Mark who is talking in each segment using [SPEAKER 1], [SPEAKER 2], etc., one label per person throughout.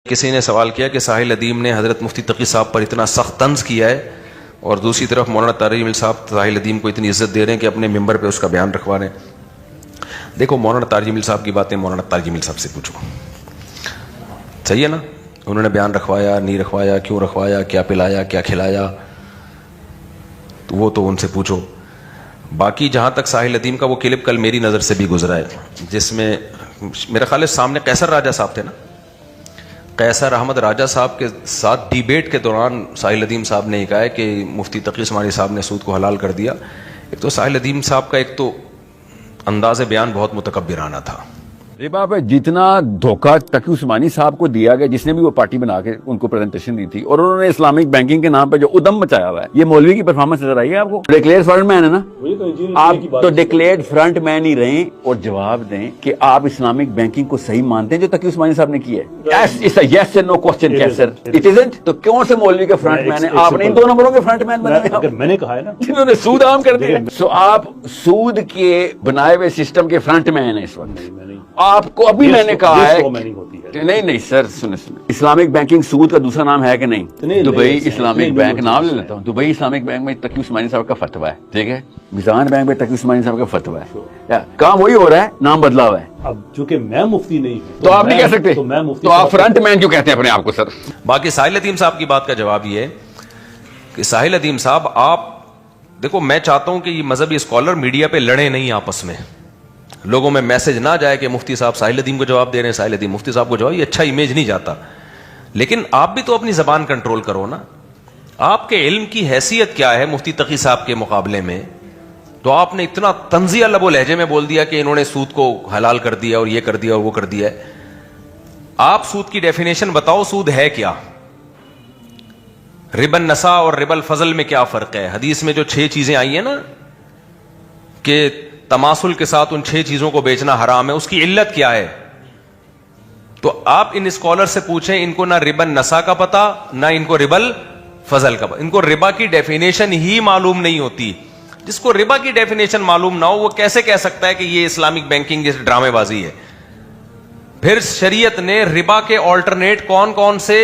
[SPEAKER 1] کسی نے سوال کیا کہ ساحل ادیم نے حضرت مفتی تقی صاحب پر اتنا سخت طنز کیا ہے اور دوسری طرف مولانا طارق جمیل صاحب ساحل ادیم کو اتنی عزت دے رہے ہیں کہ اپنے ممبر پہ اس کا بیان رکھوا رہے ہیں. دیکھو مولانا طارق جمیل صاحب کی باتیں مولانا طارق جمیل صاحب سے پوچھو, صحیح ہے نا؟ انہوں نے بیان رکھوایا نہیں رکھوایا, کیوں رکھوایا, کیا پلایا کیا کھلایا, تو وہ تو ان سے پوچھو. باقی جہاں تک ساحل ادیم کا وہ کلپ کل میری نظر سے بھی گزرا ہے جس میں میرا خیال ہے سامنے قیصر راجہ صاحب تھے نا, قیصر احمد راجہ صاحب کے ساتھ ڈیبیٹ کے دوران ساحل ادیم صاحب نے یہ کہا ہے کہ مفتی تقی عثمانی صاحب نے سود کو حلال کر دیا. ایک تو ساحل ادیم صاحب کا ایک تو انداز بیان بہت متکبرانہ تھا.
[SPEAKER 2] ربا پہ جتنا دھوکہ تقی عثمانی صاحب کو دیا گیا, جس نے بھی وہ پارٹی بنا کے ان کو پریزنٹیشن دی تھی, اور انہوں نے اسلامک بینکنگ کے نام پہ جو ادم مچایا ہوا ہے, یہ مولوی کی پرفارمنس نظر آئی ہے آپ کو؟ ڈکلیئر فرنٹ مین ہے نا آپ, تو ڈکلیئر فرنٹ مین ہی رہیں اور جواب دیں کہ آپ اسلامک بینکنگ کو صحیح مانتے ہیں جو تقی عثمانی صاحب نے کی ہے. یس اور نو کوسچن کیسر اٹ ازنٹ, تو کون سے مولوی کے فرنٹ مین ہیں آپ؟ نے ان دو نمبروں کے فرنٹ مین بنے ہوئے,
[SPEAKER 3] میں نے کہا ہے نا
[SPEAKER 2] جنہوں نے سود عام کر دیا. سو آپ سود کے بنائے ہوئے سسٹم کے فرنٹ مین ہیں اس وقت. آپ کو ابھی میں نے کہا ہے نہیں سر سنیں, اسلامک بینکنگ سود کا دوسرا نام ہے کہ نہیں؟ دبئی اسلامک بینک نام لے لیتا ہوں. دبئی اسلامک بینک میں تقی عثمانی صاحب کا فتویٰ ہے, ٹھیک ہے. میزان بینک میں تقی عثمانی صاحب کا فتویٰ ہے, کام وہی ہو رہا ہے, نام بدلا ہوا ہے.
[SPEAKER 3] اب چونکہ میں مفتی نہیں ہوں
[SPEAKER 2] تو آپ نہیں کہہ سکتے, تو آپ فرنٹ مین کیوں کہتے ہیں اپنے آپ کو سر؟
[SPEAKER 1] باقی ساحل ادیم صاحب کی بات کا جواب یہ ہے کہ ساحل ادیم صاحب آپ دیکھو, میں چاہتا ہوں کہ یہ مذہبی اسکالر میڈیا پہ لڑے نہیں آپس میں, لوگوں میں میسج نہ جائے کہ مفتی صاحب ساحل ادیم کو جواب دے رہے ہیں, ساحل ادیم مفتی صاحب کو جواب, یہ اچھا امیج نہیں جاتا. لیکن آپ بھی تو اپنی زبان کنٹرول کرو نا. آپ کے علم کی حیثیت کیا ہے مفتی تقی صاحب کے مقابلے میں؟ تو آپ نے اتنا طنزیہ لب و لہجے میں بول دیا کہ انہوں نے سود کو حلال کر دیا اور یہ کر دیا اور وہ کر دیا ہے. آپ سود کی ڈیفینیشن بتاؤ, سود ہے کیا؟ ربا النساء اور ربا الفضل میں کیا فرق ہے؟ حدیث میں جو 6 چیزیں آئی ہیں نا کہ تماثل کے ساتھ ان 6 چیزوں کو بیچنا حرام ہے, اس کی علت کیا ہے؟ تو آپ ان اسکالر سے پوچھیں, ان کو نہ ربا النساء کا پتا نہ ان کو ربا الفضل کا پتا. ان کو ربا کی ڈیفینیشن ہی معلوم نہیں ہوتی. جس کو ربا کی ڈیفینیشن معلوم نہ ہو وہ کیسے کہہ سکتا ہے کہ یہ اسلامک بینکنگ جیسے ڈرامے بازی ہے؟ پھر شریعت نے ربا کے آلٹرنیٹ کون کون سے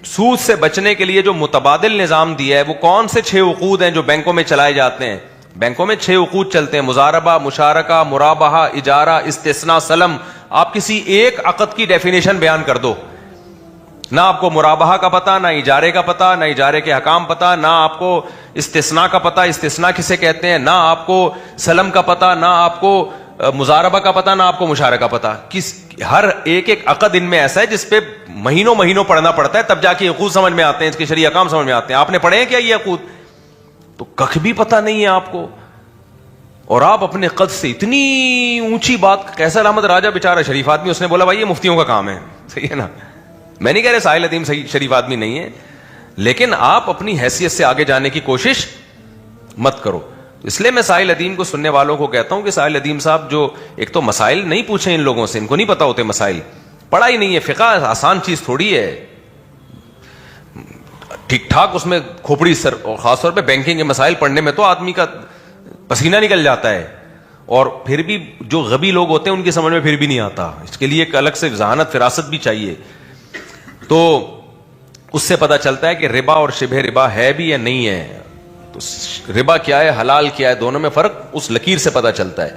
[SPEAKER 1] سود سے بچنے کے لیے جو متبادل نظام دیا ہے, وہ کون سے 6 عقود ہیں جو بینکوں میں چلائے جاتے ہیں؟ بینکوں میں 6 عقود چلتے ہیں, مضاربہ, مشارکہ, مرابحہ, اجارہ, استثناء, سلم. آپ کسی ایک عقد کی ڈیفینیشن بیان کر دو, نہ آپ کو مرابحہ کا پتہ, نہ اجارے کا پتہ, نہ اجارے کے حکام پتہ, نہ آپ کو استثناء کا پتہ, استثناء کسے کہتے ہیں, نہ آپ کو سلم کا پتہ, نہ آپ کو مضاربہ کا پتہ, نہ آپ کو مشارکہ کا پتہ. ہر ایک عقد ان میں ایسا ہے جس پہ مہینوں پڑھنا پڑتا ہے, تب جا کے عقود سمجھ میں آتے ہیں, اس کے شرعی احکام سمجھ میں آتے ہیں. آپ نے پڑھے ہیں کیا یہ عقود؟ تو کخ بھی پتہ نہیں ہے آپ کو, اور آپ اپنے قد سے اتنی اونچی بات. قیصر احمد راجہ بیچارہ شریف آدمی, اس نے بولا بھائی یہ مفتیوں کا کام ہے, صحیح ہے نا. میں نہیں کہہ رہے ساحل ادیم شریف آدمی نہیں ہے, لیکن آپ اپنی حیثیت سے آگے جانے کی کوشش مت کرو. اس لیے میں ساحل ادیم کو سننے والوں کو کہتا ہوں کہ ساحل ادیم صاحب جو ایک تو مسائل نہیں پوچھیں ان لوگوں سے, ان کو نہیں پتا ہوتے مسائل, پڑھا ہی نہیں ہے. فقہ آسان چیز تھوڑی ہے, ٹھیک ٹھاک اس میں کھوپڑی سر, اور خاص طور پہ بینکنگ کے مسائل پڑھنے میں تو آدمی کا پسینہ نکل جاتا ہے, اور پھر بھی جو غبی لوگ ہوتے ہیں ان کی سمجھ میں پھر بھی نہیں آتا. اس کے لیے ایک الگ سے ذہانت فراست بھی چاہیے. تو اس سے پتہ چلتا ہے کہ ربا اور شبہ ربا ہے بھی یا نہیں ہے. تو ربا کیا ہے, حلال کیا ہے, دونوں میں فرق اس لکیر سے پتہ چلتا ہے.